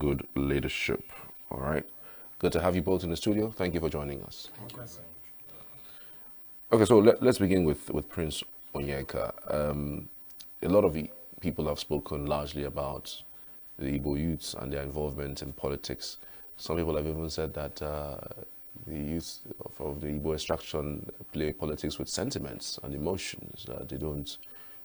good leadership. All right. Good to have you both in the studio. Thank you for joining us. Okay, so let's begin with Prince Onyeka. A lot of people have spoken largely about the Igbo youths and their involvement in politics. Some people have even said that the youth of the Igbo extraction play politics with sentiments and emotions. They don't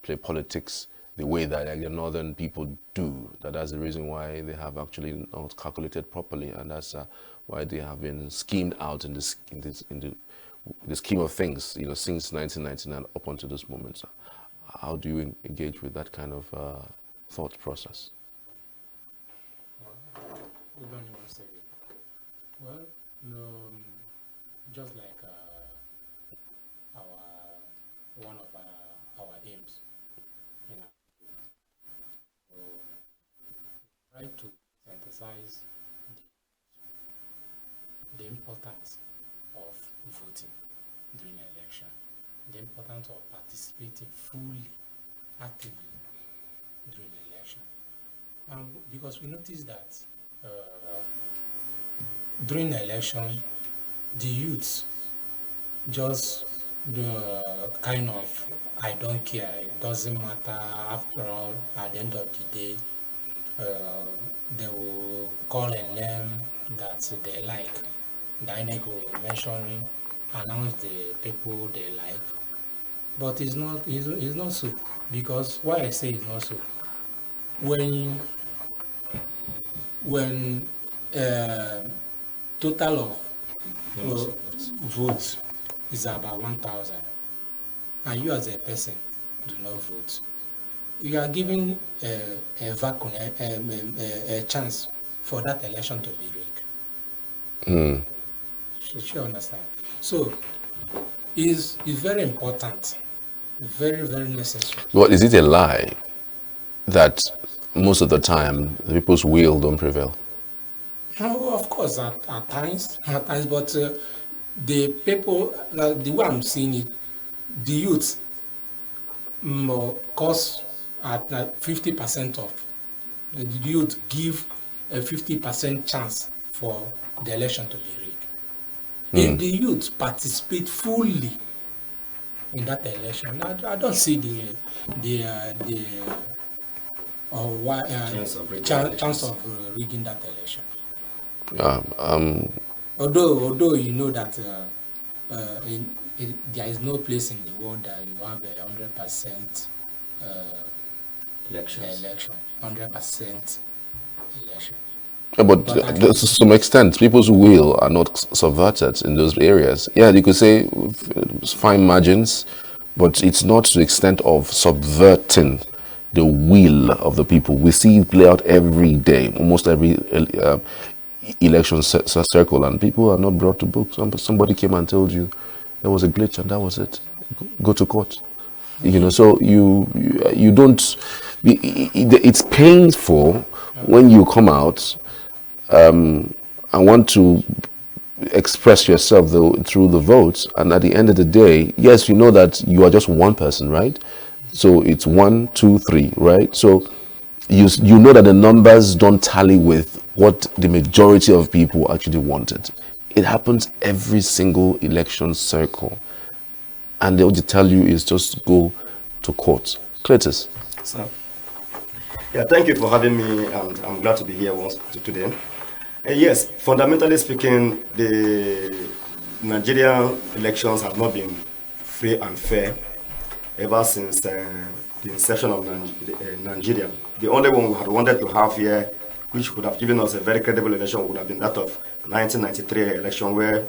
play politics the way that the northern people do. That's the reason why they have actually not calculated properly, and that's why they have been schemed out in the scheme of things, since 1999 up until this moment. So how do you engage with that kind of thought process? Hold on one second. Well, no, just like one of our aims, try to synthesize the importance of voting during an election, the importance of participating fully, actively during the election. Because we noticed that during the election, the youths just kind of, I don't care, it doesn't matter, after all, at the end of the day, they will call a name that they like. The INEC will mention, announce the people they like. But it's not so. Because why I say it's not so, when total of votes is about 1,000, and you as a person do not vote, you are given a vacuum, a chance for that election to be rigged. You understand? So it's very important, very, very necessary. Well, is it a lie that most of the time the people's will don't prevail? Oh, of course, at times, but the people, the way I'm seeing it, the youth cause at 50% of the youth give a 50% chance for the election to be rigged. If the youth participate fully in that election, I don't see chance of rigging that election. Although you know that there is no place in the world that you have 100% election, 100% election. But to some extent, people's will are not subverted in those areas. Yeah, you could say fine margins, but it's not to the extent of subverting the will of the people. We see it play out every day, almost every election circle, and people are not brought to book. Somebody came and told you there was a glitch, and that was it. Go to court. So you don't. It's painful when you come out and want to express yourself through the votes, and at the end of the day, yes, you know that you are just one person, right? So it's 1, 2, 3, right? So you know that the numbers don't tally with what the majority of people actually wanted. It happens every single election cycle, and they'll just tell you is just go to court. Cletus. So, yeah, thank you for having me, and I'm glad to be here once today. Yes, fundamentally speaking, the Nigerian elections have not been free and fair ever since the inception of Nigeria. The only one we had wanted to have here, which would have given us a very credible election, would have been that of 1993 election, where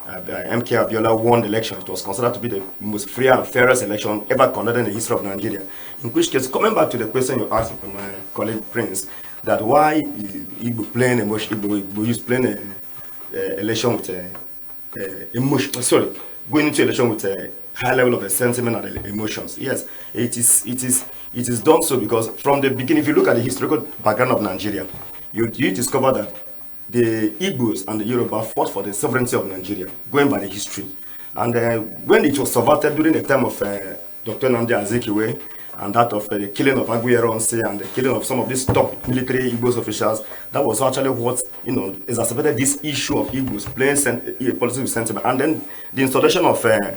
MK Abiola won the election. It was considered to be the most free and fairest election ever conducted in the history of Nigeria. In which case, coming back to the question you asked my colleague Prince, that why Igbo playing Igbo is playing election with emotion. Sorry, going into election with a high level of sentiment and emotions. Yes, it is done so because from the beginning, if you look at the historical background of Nigeria, you discover that the Igbos and the Yoruba fought for the sovereignty of Nigeria, going by the history. And when it was subverted during the time of Dr. Nnamdi Azikiwe and that of the killing of Aguiyeronsi and the killing of some of these top military Igbo officials, that was actually what, exacerbated this issue of Igbos playing political sentiment. And then the installation of Colonel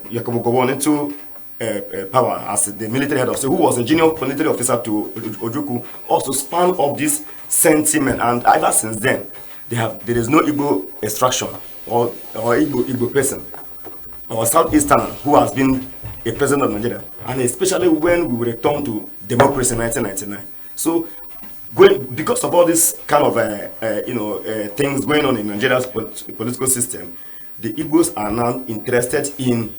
Yakubu Gowon into power as the military head of state, who was a junior military officer to Ojukwu, also spanned up this sentiment. And ever since then, there is no Igbo extraction or Igbo person or Southeastern who has been a president of Nigeria, and especially when we return to democracy in 1999. So, because of all this kind of things going on in Nigeria's political system, the Igbos are now interested in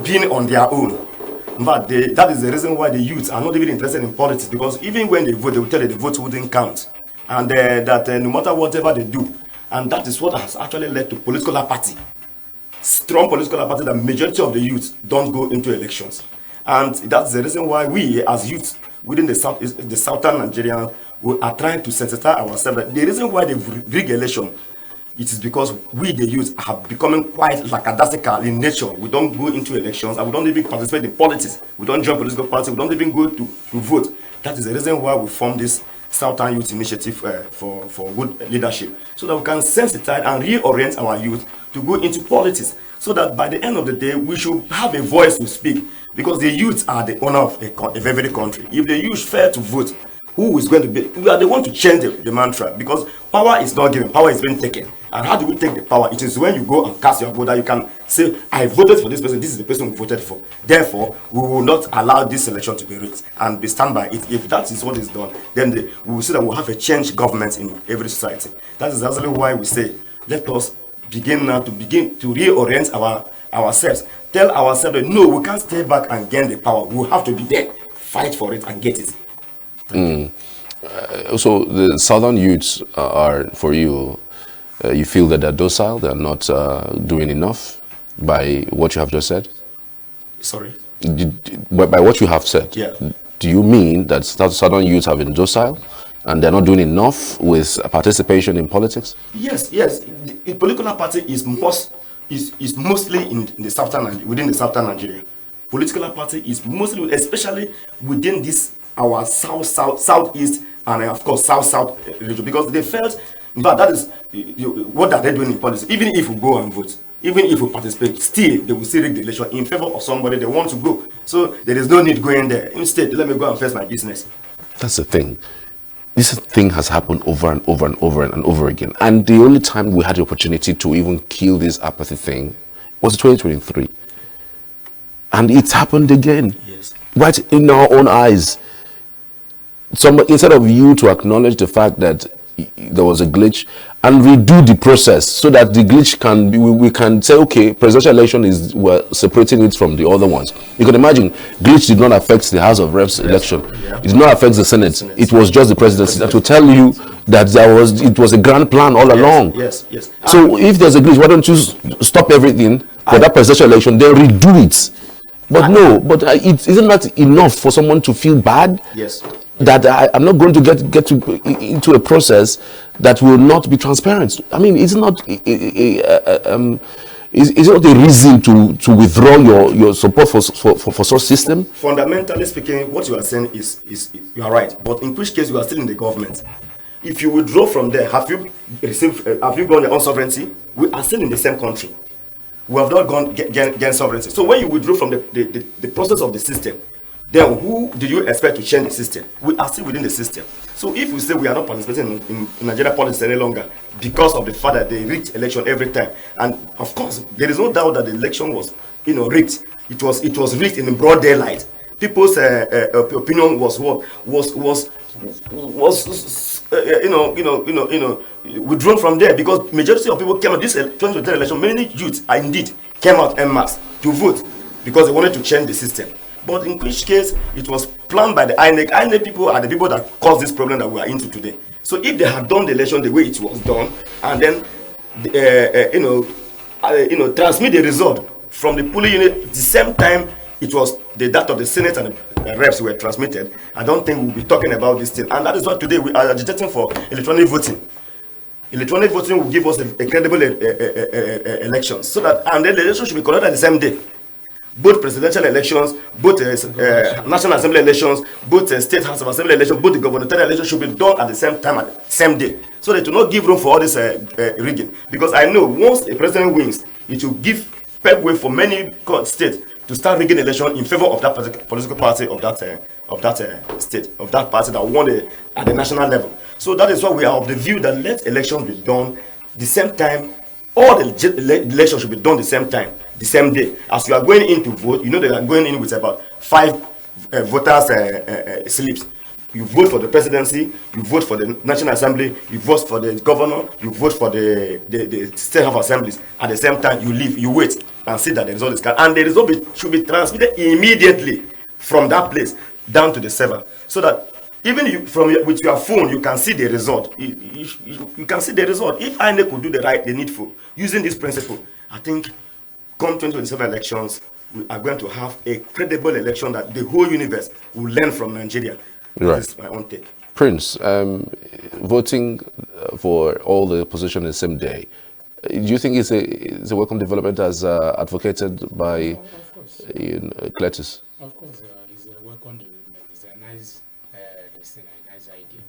being on their own. But that is the reason why the youths are not even interested in politics, because even when they vote, they will tell you the vote wouldn't count, and that no matter whatever they do, and that is what has actually led to political apathy. Strong political apathy that majority of the youth don't go into elections. And that's the reason why we as youth within the southern Nigeria, we are trying to sensitize ourselves. That the reason why they rig election, it is because we the youth have becoming quite lackadaisical in nature. We don't go into elections and we don't even participate in politics. We don't join political parties. We don't even go to vote. That is the reason why we formed this Southern Youth Initiative for good leadership, so that we can sensitize and reorient our youth to go into politics, so that by the end of the day, we should have a voice to speak, because the youth are the owner of every country. If the youth fail to vote, who is going to be? We are the one to change the mantra, because power is not given, power is being taken. And how do we take the power? It is when you go and cast your vote that you can say, I voted for this person, this is the person who voted for. Therefore, we will not allow this election to be rigged, and be stand by it. If that is what is done, then we will see that we'll have a change government in every society. That is actually why we say, let us begin now to reorient ourselves. Tell ourselves that no, we can't stay back and gain the power. We have to be there, fight for it and get it. So the southern youths are, for you, you feel that they're docile, they're not doing enough by what you have just said? Sorry? By what you have said, yeah. Do you mean that southern youths have been docile and they're not doing enough with participation in politics? Yes. The political party is mostly in the within the southern Nigeria. Political party is mostly, especially within this our southeast and of course south region, because they felt, but that is what are they doing in politics? Even if we go and vote, even if we participate, still they will still rig the election in favor of somebody they want to go. So there is no need going there. Instead, let me go and face my business. That's the thing. This thing has happened over and over and over and over again. And the only time we had the opportunity to even kill this apathy thing was 2023. And it's happened again. Yes. Right in our own eyes. Instead of you to acknowledge the fact that there was a glitch and redo the process so that the glitch can be, we can say, okay, presidential election we're separating it from the other ones. You can imagine, glitch did not affect the House of Reps election. Yeah. It did not affect the Senate. It was just the presidency. To tell you that it was a grand plan all along. Yes. So if there's a glitch, why don't you stop everything for that presidential election, then redo it? But isn't that enough for someone to feel bad? Yes. That I'm not going to get into a process that will not be transparent. I mean, it's not is not a reason to withdraw your support for such system. Fundamentally speaking, what you are saying is you are right. But in which case you are still in the government. If you withdraw from there, have you gone your own sovereignty? We are still in the same country. We have not gone get sovereignty. So when you withdraw from the process of the system, then who do you expect to change the system? We are still within the system. So if we say we are not participating in Nigerian politics any longer because of the fact that they rigged election every time, and of course there is no doubt that the election was rigged. It was rigged in broad daylight. People's opinion was withdrawn from there, because majority of people came out this 2020 election. Many youths indeed came out en masse to vote because they wanted to change the system. But in which case, it was planned by the INEC. INEC people are the people that caused this problem that we are into today. So if they had done the election the way it was done, and then transmit the result from the polling unit at the same time it was the data of the Senate and the reps were transmitted, I don't think we'll be talking about this thing. And that is why today we are agitating for electronic voting. Electronic voting will give us a credible election, so that, and then the election should be conducted the same day. both presidential elections, both National Assembly elections, both State House of Assembly elections, both the gubernatorial elections should be done at the same time, at the same day, so that to not give room for all this rigging. Because I know once a president wins, it will give way for many states to start rigging election in favor of that political party of that state, of that party that won at the national level. So that is why we are of the view that let elections be done the same time. All the elections should be done the same time, the same day. As you are going in to vote, you know they are going in with about 5 voters' slips. You vote for the presidency, you vote for the National Assembly, you vote for the governor, you vote for the state of assemblies. At the same time, you leave, you wait and see that the result is cast. And the result should be transmitted immediately from that place down to the server, so that even you, with your phone, you can see the result. You can see the result. If INEC could do the needful, using this principle, I think come 2027 elections, we are going to have a credible election that the whole universe will learn from Nigeria. Right. This is my own take. Prince, voting for all the positions the same day, do you think it's a welcome development as advocated by Cletus? Of course, it's a welcome development. It's a nice, a nice idea.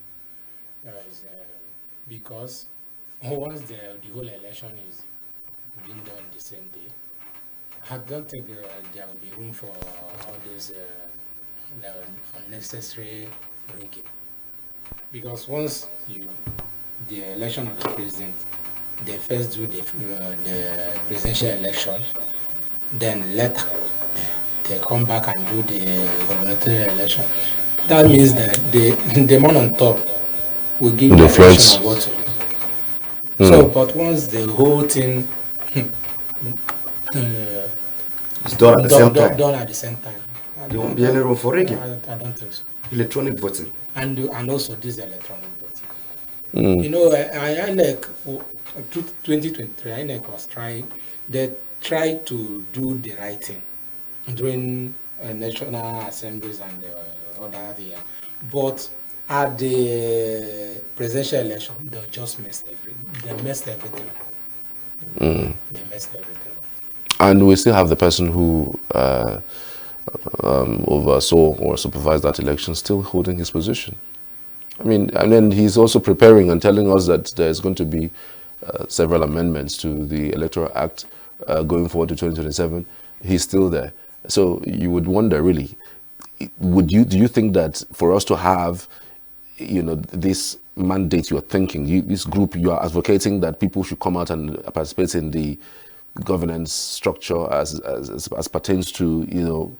Because once the whole election is being done the same day, I don't think there will be room for all those unnecessary rigging. Because once the election of the president, they first do the presidential election, then later they come back and do the gubernatorial election. That means that the man on top will give the election of what to do. So, but once the whole thing it's done at the same time. Done at the same time. There won't be any room for rigging. I don't think so. Electronic voting. And also this electronic voting. You know, INEC 2023, INEC was trying. They tried to do the right thing during national assemblies and other year, but at the presidential election, they just messed everything. They messed everything. They messed everything. And we still have the person who oversaw or supervised that election still holding his position. I mean, and then he's also preparing and telling us that there's going to be several amendments to the Electoral Act going forward to 2027. He's still there. So you would wonder, really, do you think that for us to have, this mandate you're thinking, this group you are advocating that people should come out and participate in the governance structure as pertains to,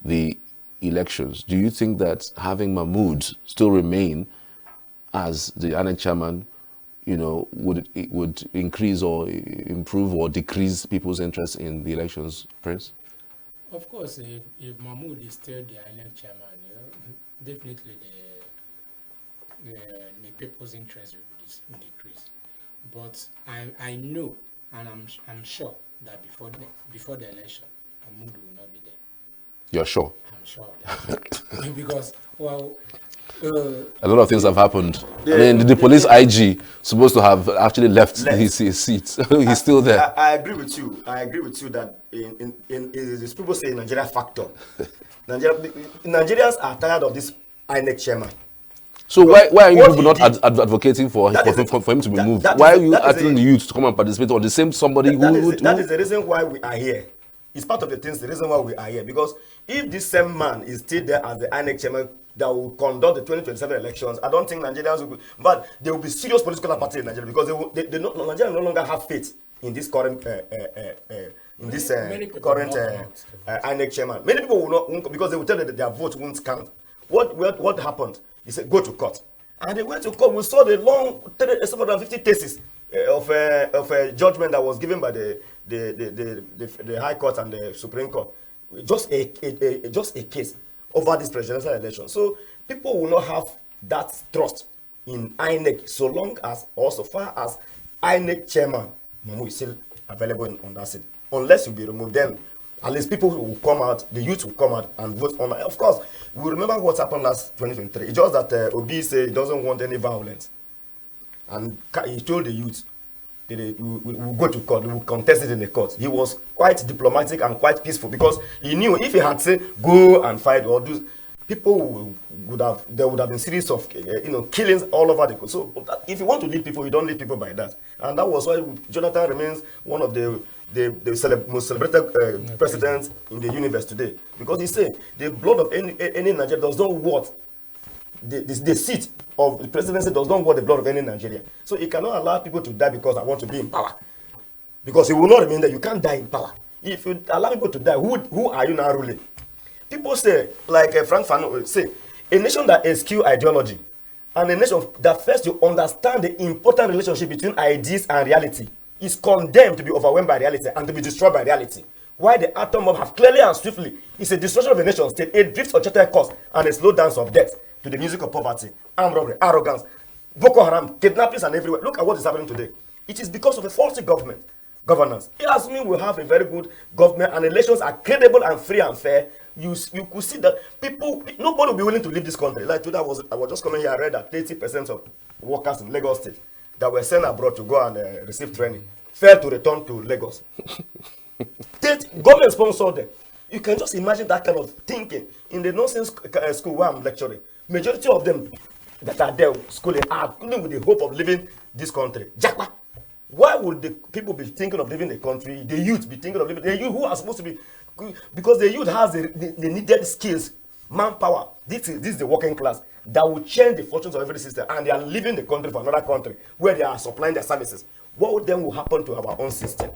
the elections, do you think that having Mahmoud still remain as the INEC chairman, would increase or improve or decrease people's interest in the elections, Prince? Of course, if Mahmoud is still the INEC chairman, definitely the people's interest will decrease. But I know, and I'm sure that before the election, Mahmoud will not be there. You're sure? I'm sure of that. Because, a lot of things have happened. I mean, the police IG supposed to have actually left. His seat. He's still there. I agree with you. I agree with you that in people say Nigeria factor. Nigerians are tired of this INEC chairman. So why are you people not advocating for him to be moved? Why are you asking the youth to come and participate, or the same somebody that is the reason why we are here. It's part of the reason why we are here. Because if this same man is still there as the INEC chairman that will conduct the 2027 elections, I don't think Nigerians will be, but there will be serious political party in Nigeria, because Nigerians no longer have faith in this current INEC chairman. Many people will not, because they will tell that their vote won't count. What happened? He said, go to court. And they went to court. We saw the long 750 cases of a judgment that was given by the High Court and the Supreme Court. Just a case over this presidential election. So people will not have that trust in INEC so far as INEC chairman Mamu is still available on that seat. Unless you be removed, then at least people will come out, the youth will come out and vote on. Of course, we remember what happened last 2023. It's just that Obi said he doesn't want any violence. And he told the youth, we will go to court, we will contest it in the court. He was quite diplomatic and quite peaceful because he knew if he had said go and fight or do, people there would have been series of killings all over the country. So if you want to lead people, you don't lead people by that. And that was why Jonathan remains one of the most celebrated presidents in the universe today, because he said the blood of any Nigerian does not worth the seat of the presidency does not worth the blood of any Nigerian. So he cannot allow people to die because I want to be in power, because he will not remain there. You can't die in power. If you allow people to die, who are you now ruling? People say, like Frank Fanon say, a nation that eschews ideology and a nation that fails to understand the important relationship between ideas and reality is condemned to be overwhelmed by reality and to be destroyed by reality. Why the atom bomb have clearly and swiftly is a destruction of a nation state, a drift of charted course, and a slow dance of death to the music of poverty, armed robbery, arrogance, Boko Haram, kidnappings, and everywhere. Look at what is happening today. It is because of a faulty governance. It has mean we have a very good government and elections are credible and free and fair. You could see that nobody will be willing to leave this country. Like today, I was just coming here. I read that 30% of workers in Lagos State that were sent abroad to go and receive training failed to return to Lagos. Government sponsored them. You can just imagine that kind of thinking in the nonsense school where I'm lecturing. Majority of them that are there schooling are with the hope of leaving this country. Jackpot. Why would the people be thinking of leaving the country? The youth be thinking of leaving. The youth who are supposed to be, because the youth has the needed skills, manpower. This is the working class that will change the fortunes of every system, and they are leaving the country for another country where they are supplying their services. What then will happen to our own system?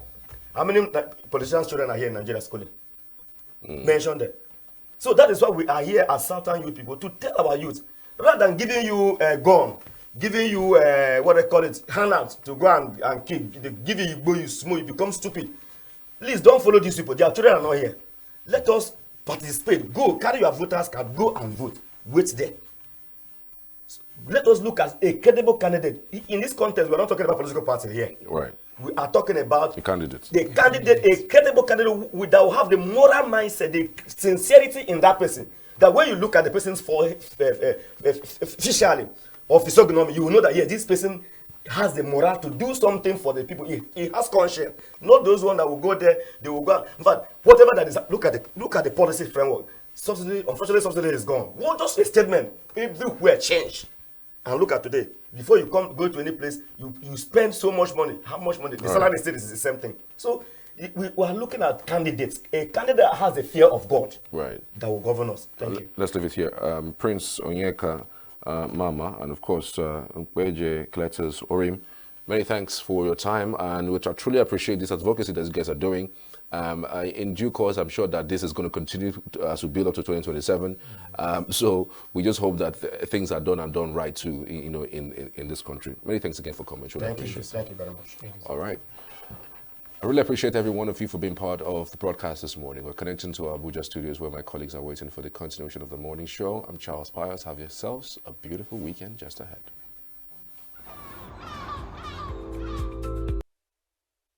How many politicians' children are here in Nigeria schooling? Mention them. So that is why we are here as Southern youth people, to tell our youth, rather than giving you a gun, giving you what they call it, handouts to go and kill, they give you Igbo, you smoke, you become stupid. Please don't follow these people. Their children are not here. Let us participate. Go, carry your voters card, go and vote. Wait there. Let us look at a credible candidate. In this context, we're not talking about political party here. Right. We are talking about the candidate. The candidate, a credible candidate that will have the moral mindset, the sincerity in that person. That when you look at the person's officially or physiognomy, you will know that yes, this person has the moral to do something for the people. He has conscience. Not those ones that will go there, they will go. In fact, whatever that is, look at the policy framework. Subsidy, unfortunately, subsidy is gone. Well, just a statement. Everywhere change. And look at today. Before you go to any place, you spend so much money. How much money? The salary still is the same thing. So we are looking at candidates. A candidate that has the fear of God. Right. That will govern us. Thank you. Let's leave it here. Prince Onyeka Mama, and of course, Nkweje Cletus Orim, many thanks for your time, and which I truly appreciate this advocacy that you guys are doing. In due course, I'm sure that this is going to continue as we build up to 2027. So we just hope that things are done and done right too, in this country. Many thanks again for coming. Thank you very much. All right. I really appreciate every one of you for being part of the broadcast this morning. We're connecting to our Abuja studios where my colleagues are waiting for the continuation of the morning show. I'm Charles Pius. Have yourselves a beautiful weekend just ahead.